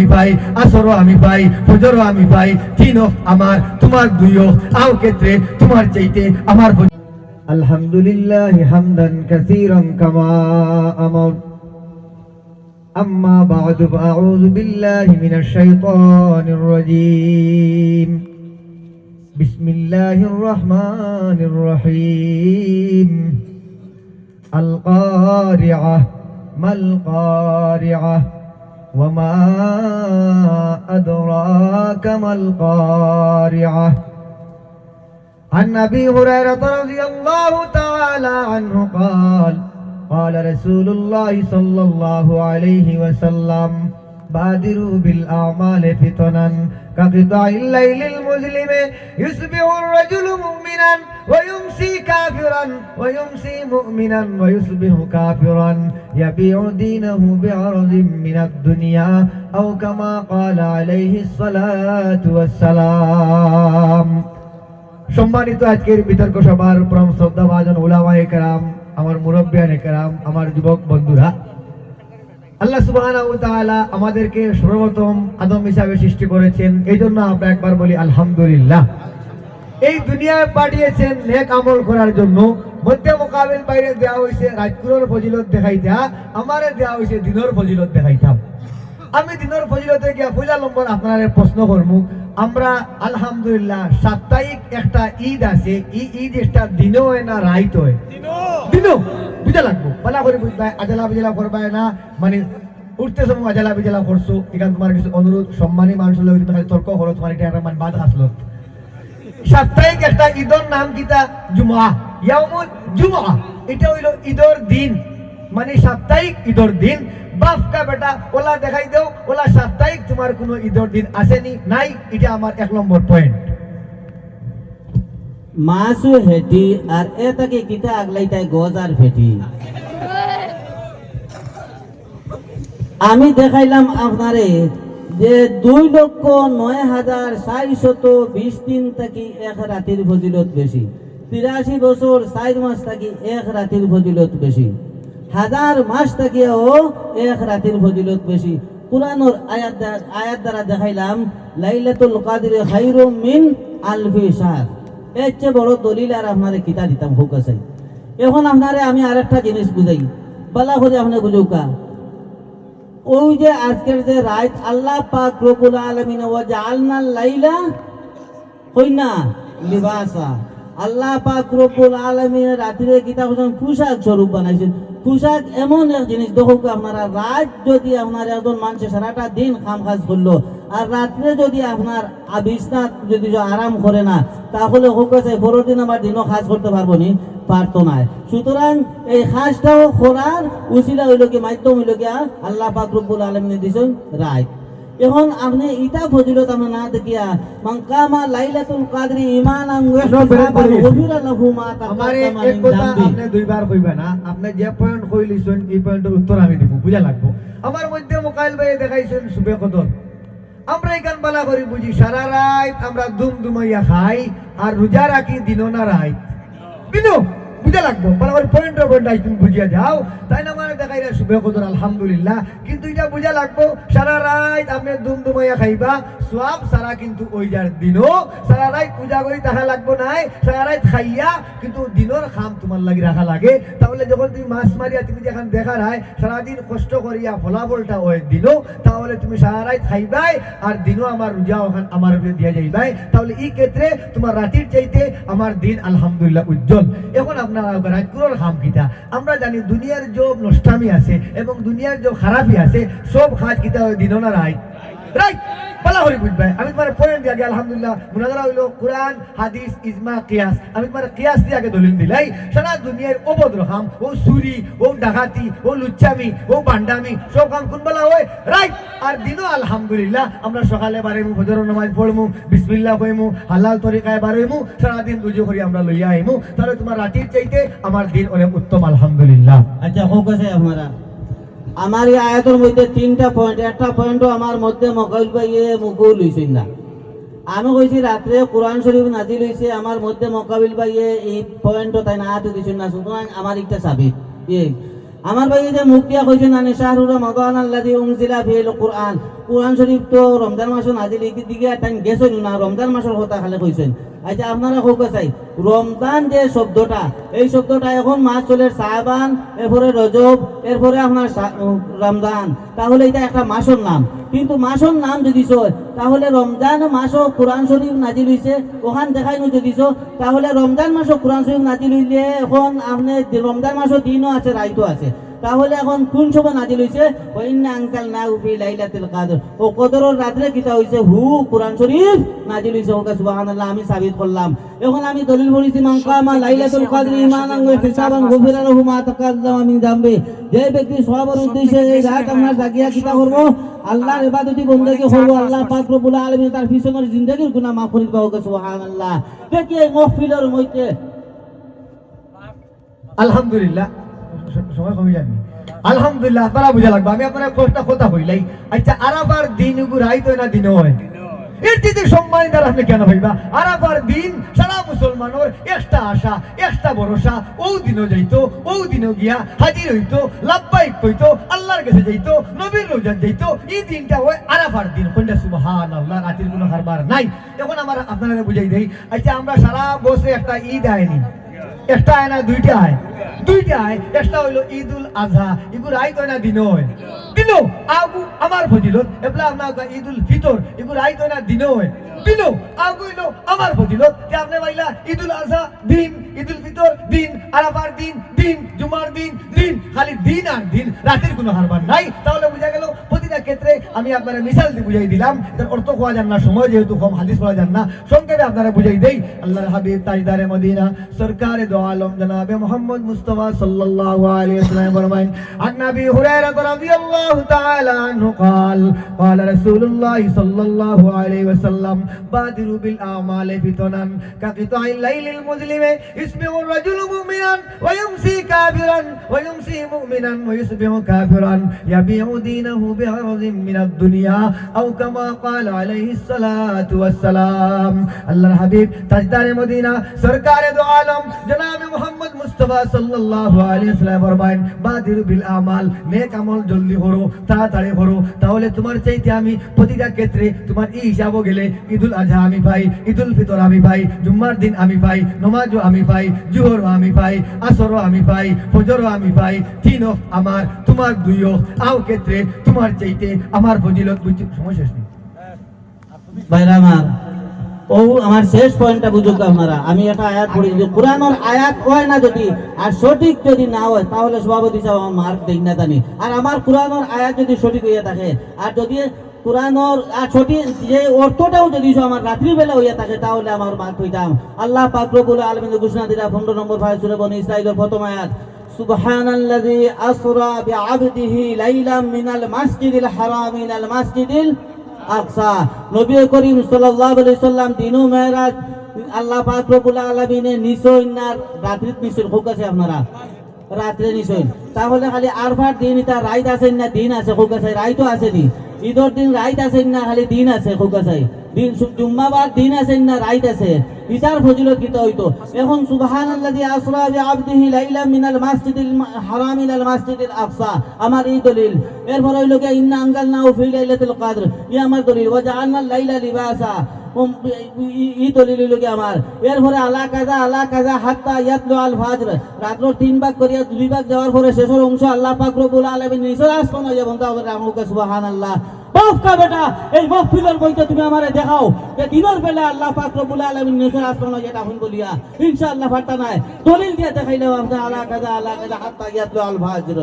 আমি পাই, আসরও আমি পাই, ফজরও আমি পাই, তিনও আমার, তোমার দুইও, আও ক্ষেত্রে তোমার চাইতে আমার। আলহামদুলিল্লাহ হামদান কাসীরান কামা আমর। আম্মা বা'দু ফাআউযু বিল্লাহি মিনাশ শাইতানির রাজীম। বিসমিল্লাহির রহমানির রহিম। আল কারিআহ মাল কারিআহ ওয়া মা আদরাকা মাল কারিআহ। عن أبي هريرة رضي الله تعالى عنه قال قال رسول الله صلى الله عليه وسلم بادروا بالأعمال فتنا كقطع الليل المظلم يصبح الرجل مؤمنا ويمسي كافرا ويمسي مؤمنا ويصبح كافرا يبيع دينه بعرض من الدنيا أو كما قال عليه الصلاة والسلام। সম্মানিত আজকের বিতর্ক সভার পরম শ্রদ্ধাভাজন উলামায়ে কেরাম, আমার মুরব্বিয়ানে কেরাম, আমার যুবক বন্ধুরা, আল্লাহ সুবহানাহু ওয়া তাআলা আমাদেরকে সর্বপ্রথম আদম হিসাবে সৃষ্টি করেছেন, এই জন্য আমরা একবার বলি আলহামদুলিল্লাহ। এই দুনিয়ায় পাঠিয়েছেন নেক আমল করার জন্য। মধ্যে মোকাবিল বাইরে দেওয়া হয়েছে রাজকুরের ফজিলত দেখাইতা, আমারে দেওয়া হয়েছে দিনের ফজিলত দেখাইতাম। আমি দিনের ফজিলতে গিয়া পয়লা নম্বর আপনারা প্রশ্ন করবো। আমরা আলহামদুলিল্লাহ সাপ্তাহিক একটা ঈদ আছে, এই ঈদ একটা দিনও হয় না রাইত হয়? দিনও। বুঝা লাগবো, পালা করে বুঝবাই, আজালা বিজালা করবাই না, মানে উঠতে সময় আজালা বিজালা করছো। এখানে তোমার কিছু অনুরোধ, সম্মানী মানুষ হলে খালি তর্ক করো, তোমার এটা একটা মানে বাদ আসলো। সাপ্তাহিক একটা ঈদের নাম কিতা? জুমআ, ইয়াউমুল জুমআ। এটা হইল ঈদের দিন, মানে সাপ্তাহিক ঈদের দিন। বাপকা বেটা ওলা দেখাই দেও, ওলা সাপ্তাহিক তোমার কোনো ঈদের দিন আসেনি, নাই। এটা আমার 1 নম্বর পয়েন্ট। মাসু হেটি আর এটাকে কিতা আগলাইতাই গজার ফেটি। আমি দেখাইলাম আপনারে যে 2,09,420 দিন থাকি এক রাতের ফজিলত বেশি, 83 বছর 4 মাস থাকি এক রাতের ফজিলত বেশি, 1000 মাস থাকিও এক রাতের ফজিলত বেশি। কুরআনের আয়াত দ্বারা দেখাইলাম লাইলাতুল কদর খায়রুম মিন আলফি শাহর। এর চেয়ে বড় দলিল আর আপনারে কিতা দিতাম হোক আছে। এখন আপনারে আমি আরেকটা জিনিস বুঝাই, বালা করে আপনি বুঝুকা। ওই যে আজকের যে রাত আল্লাহ পাক রব্বুল আলামিন ওয়া জাআলনাল লাইলা কইনা লিবাসা, আল্লাহ পাক রব্বুল আলামিন রাত্রে কিতা পোশাক স্বরূপ বানাইছেন। পোশাক এমন এক জিনিস, দেখো আপনারা রাত যদি আপনার একজন মানুষ সারাটা দিন কাম কাজ করলো আর রাত্রে যদি আপনার বিছনা যদি আরাম করে না, তাহলে হোক আছে পরের দিন আমার দিনও কাজ করতে পারবো নি, পারতো না। সুতরাং এই কাজটাও করার উসিলা হইল কি, মাধ্যম হইল কি আল্লাহ পাক রব্বুল আলামিন দিয়েছেন রাত। এখন আপনি ইটা ফজিলত আমরা না দেখিয়া মান কামা লাইলাতুল কদরি ঈমানান ওয়া ইহতিসাবান গুফিরা লাহু মা তাকাদ্দামা মিন যামবি। আপনি দুইবার কইবা না, আপনি যে পয়েন্ট কইলিছেন এই পয়েন্টের উত্তর আমি দেব, বুঝা লাগবো। আমার মধ্যে মোকাইল ভাই দেখাইছেন সুবে কদর। আমরা এখান বালা করি বুঝি সারা রাত আমরা দুমদুমাইয়া খাই আর রোজা রাখি দিনও না রাত, বিনো বুঝা লাগবো। বালা করে পয়েন্টের পয়েন্ট তুমি বুঝিয়া যাও, তাই না? মানে দেখাই সুবে কদর আলহামদুলিল্লাহ, কিন্তু এটা বুঝা লাগবো সারা রাত আপনি দুমদুমাইয়া খাইবা সওয়াব সারা, কিন্তু ওই যার দিনও সারা রাত পূজা করি তাহা লাগবো নাই, সারা রাত খাইয়া কিন্তু দিনের খাম তোমার লাগি রাখা লাগে। তাহলে যখন তুমি মাছ মারিয়া তুমি যখন দেখা রায় সারাদিন কষ্ট করিয়া ফলাফলটা ওই দিনও, তাহলে তুমি সারা রাত খাইবাই আর দিনও আমার রোজা ওখান আমার দিয়া যাইবাই। তাহলে এই ক্ষেত্রে তোমার রাতের চাইতে আমার দিন আলহামদুলিল্লাহ উজ্জ্বল। এখন আপনারা রাজকুরের খাম কিতা? আমরা জানি দুনিয়ার যে নষ্টামি আছে এবং দুনিয়ার যে খারাপি আছে সব কাজ কিতা ওই দিনও না রাত, রাইট? পালা করে বুঝবে। আমি তোমার পয়েন্ট দিয়ে আগে আলহামদুলিল্লাহ মুনাজারা হইলো কোরআন হাদিস ইজমা কিয়াস। আমি তোমার কিয়াস দিয়ে আগে দলিল দিলাই। সারা দুনিয়ার অবদ্র খাম, ও চুরি, ও ডাকাতি, ও লুচ্চামি, ও বান্ডামি সব কাম কোন বেলা হয়? রাইট। আর দিনও আলহামদুলিল্লাহ আমরা সকালে বাড়াইমু, ফজরের নামাজ পড়মু, বিসমিল্লাহ কইমু, হালাল তরিকায় বাড়াইমু, সারাদিন রুজু করি আমরা লইয়া আইমু। তাহলে তোমার রাতের চাইতে আমার দিন অনেক উত্তম আলহামদুলিল্লাহ। আচ্ছা হোক আছে আপনারা আমার এই আয়াতের মধ্যে 3টা পয়েন্ট, একটা পয়েন্টও আমার মধ্যে মকাইল ভাইয়ে মুকুল হইছেন না। আমি কইছি রাত্রে কোরআন শরীফ নাজিল হইছে, আমার মধ্যে মকাবিল ভাইয়ে এই পয়েন্টও তাই না আয়াত দিছেন না। সুতরাং আমার একটা সাবিত আমার ভাই যে মুখ দিয়া কইছেন আনি শাহরুর রমাদান আল্লাযী উনজিলা ফিহিল কুরআন, কোরআন শরীফ তো রমজান মাসে নাজিল এই দিকে টাইম গেছেন না, রমজান মাসের কথা খালি কইছেন। আচ্ছা আপনারা হোক চাই রমজান যে শব্দটা, এই শব্দটা এখন মাস চলে শাবান, এরপরে রজব, এরপরে আপনার রমজান, তাহলে এটা একটা মাসের নাম। কিন্তু মাসের নাম যদি চয় তাহলে রমজান মাসও কোরআন শরীফ নাজিল হইছে ওখান দেখাইনো যদি তাহলে রমজান মাসও কোরআন শরীফ নাজিল হইলে এখন আপনি রমজান মাসও দিনও আছে রাইতও আছে, তাহলে এখন কোন সময় নাজিল হইছে? ওয়াইন্না আনজালনাহু ফি লাইলাতুল কদর, ও কদরের রাতে কিতা হইছে? কোরআন শরীফ নাজিল হইছে। ওকে সুবহানাল্লাহ, আমি সাবিত করলাম। এখন আমি দলিল পড়িছি, মান কামা লাইলাতুল কদর ঈমানান ওয়া ইহতিসাবান গুফিরা লাহু মা তাকাদ্দামা মিন যামবি। যে ব্যক্তি সওয়াবের উদ্দেশ্যে এই রাত আমরা জাগিয়া কিতা করব, আল্লাহর ইবাদতি বন্দেগি করব, আল্লাহ পাক রব্বুল আলামিন তার পিছনের জিন্দেগীর গুনাহ মাফ করে দিবে। ওকে সুবহানাল্লাহ। দেখি এই মাহফিলের মধ্যে আলহামদুলিল্লাহ, সময় কমে যাবে। আলহামদুলিল্লাহ, তারা বুঝা লাগবে। আমি আপনার একটা কথা হইলাই। আচ্ছা, আরাফার দিন রাইত না দিন হয়, এর দিকে সম্মানিত আপনি কেন ভাইবা? আরাফার দিন সারা মুসলমানের একটা আশা, একটা ভরসা, ও দিনও যাইতো, ও দিনও গিয়া হাজির হইতো, লাব্বাইক কইতো, আল্লাহর কাছে যাইতো, নবীর রোজা যাইতো। এই দিনটা হয় আরাফার দিন। কইনা সুবহানাল্লাহ, রাতের কোনো হারবার নাই। এখন আমার আপনারা বুঝাই দেই। আচ্ছা, আমরা সারা বছরে একটা ঈদ আইনি, একটা আয় না দুইটা আয়, দুইটা আয়। একটা হইলো ঈদুল আজহা, এগুলো আইত না দিন হয়, দিন আগু আমার ফজিলত। এবলা আপনার ঈদুল ফিতর, এগুলো আইত না দিন হয়, দিন আগু হইলো আমার ফজিলত। আপনি পাইলা ঈদুল আজহা দিন, ঈদুল ফিতর দিন, আরাফার দিন দিন, জুমার দিন দিন, খালি দিন আর দিন, রাতের কোনো হারবার নাই। তাহলে বুঝা গেল প্রতিটা ক্ষেত্রে আমি আপনারা মিসাল দিয়ে বুঝাই দিলাম। এটার অর্থ কোয়া যান না, সময় যেহেতু কম, হাদিস পড়া যান না, সংক্ষেপে আপনারা বুঝাই দেই। আল্লাহর হাবিব তাজদারে মদিনা সরকারে দো আলম জনাবে মুহাম্মদ মুস্তাফা সাল্লাল্লাহু আলাইহি ওয়াসাল্লাম ফরমায়েন, আন নবী হুরায়রা রাদিয়াল্লাহু তাআলা আনহু قال قال رسول الله صلى الله عليه وسلم بادروا بالاعمال فتنا كقطع الليل المظلم يصبح الرجل مؤمنا ويمسي كافرا ويمسي مؤمنا ويصبح كافرا يبيع دينه بعرض من الدنيا او كما قال عليه الصلاه والسلام। আল্লাহর হাবিব তাজদারে মদিনা সরকারে দো আলম জনাবে মুহাম্মদ মুস্তাফা সাল্লাল্লাহু আলাইহি ওয়াসাল্লাম ফরমায়েন, বাদিরু বিল আমাল, নেক আমল জলদি করো, তাড়াতাড়ি করো। তাহলে তোমার চাইতে আমি প্রতিটা ক্ষেত্রে তোমার এই হিসাবও গেলে ঈদুল আজহা আমি পাই, ঈদুল ফিতর আমি পাই, জুম্মার দিন আমি পাই, নমাজও আমি পাই, জুহরও আমি পাই, আসরও আমি পাই, ফজরও আমি পাই। তিনও আমার, তোমার দুইও, আও ক্ষেত্রে তোমার চাইতে আমার ফজিলত বুঝছি। সময় শেষ নেই ভাইরা আমার, ও আমার শেষ পয়েন্টটা বুঝুক আপনারা। আমি একটা আয়াত পড়ি, যে কোরআনের আয়াত হয় না যদি আর সঠিক যদি না হয় তাহলে সভাপতি সাহেব আমার মার্ক দেই না জানি। আর আমার কোরআনের আয়াত যদি সঠিক হইয়া থাকে, আর যদি কোরআনের আর সঠিক যে অর্থটাও যদি আমার রাত্রিবেলা হইয়া থাকে তাহলে আমার মার্ক হইতাম। আল্লাহ পাক রব্বুল আলামিন ঘোষণা দিলা 15 নম্বর ভাই সূরা বনী ইসরাঈলের প্রথম আয়াত, সুবহানাল্লাযী আসরা বিআবদিহি লাইলাম মিনাল মাসজিদিল হারাম ইলাল মাসজিদিল আকসা। নবী করিম সাল্লাল্লাহু আলাইহি সাল্লাম দিনু মেরাজ আল্লাহ পাক রব্বুল আলামিনের নিছই না রাত্রিত নিছই হোক আছে আপনারা রাত্রে নিছই। তাহলে খালি আরফার দিন এটা রাইত আছে না দিন আছে হোক আছে? রাইতও আছে নি। ঈদর দিন রাইত আছে না খালি দিন আছে হোক আছে? দিন জুম্মাবার দিন আছে না রাইত আছে? ইতার ফজিলত কিতা হইতো? এখন সুবহানাল্লাযী আসরা বিআবদিহি লাইলাম মিনাল মাসজিদিল হারাম ইলাল মাসজিদিল আকসা, আমার এই দলিল। এরপর হইল কি ইন্না আনজালনাহু ফি লাইলাতুল কদর, ই আমার দলিল। ওয়া জাআলনাল লাইলা লিবাসা, ই দলিল হইল কি আমার। এরপরে আলা কাজা হাত্তা ইয়াতলু আল ফাজর, রাত্র 3 ভাগ করিয়া 2 ভাগ যাওয়ার পরে শেষের অংশ আল্লাহ পাক রব্বুল আলামিন নিচের আসমান হইয়া বন্ধ হবে। আমাকে সুবহানাল্লাহ। বাফকা বেটা, এই মাহফিলের বইতে তুমি আমারে দেখাও যে দিনের বেলা আল্লাহ পাক রব্বুল আলামিন নিচের আসমান হইয়া তখন বলিয়া ইনশাআল্লাহ ফাটা নাই দলিল দিয়ে দেখাইলেও আমরা আলা কাজা হাত্তা ইয়াতলু আল ফাজর।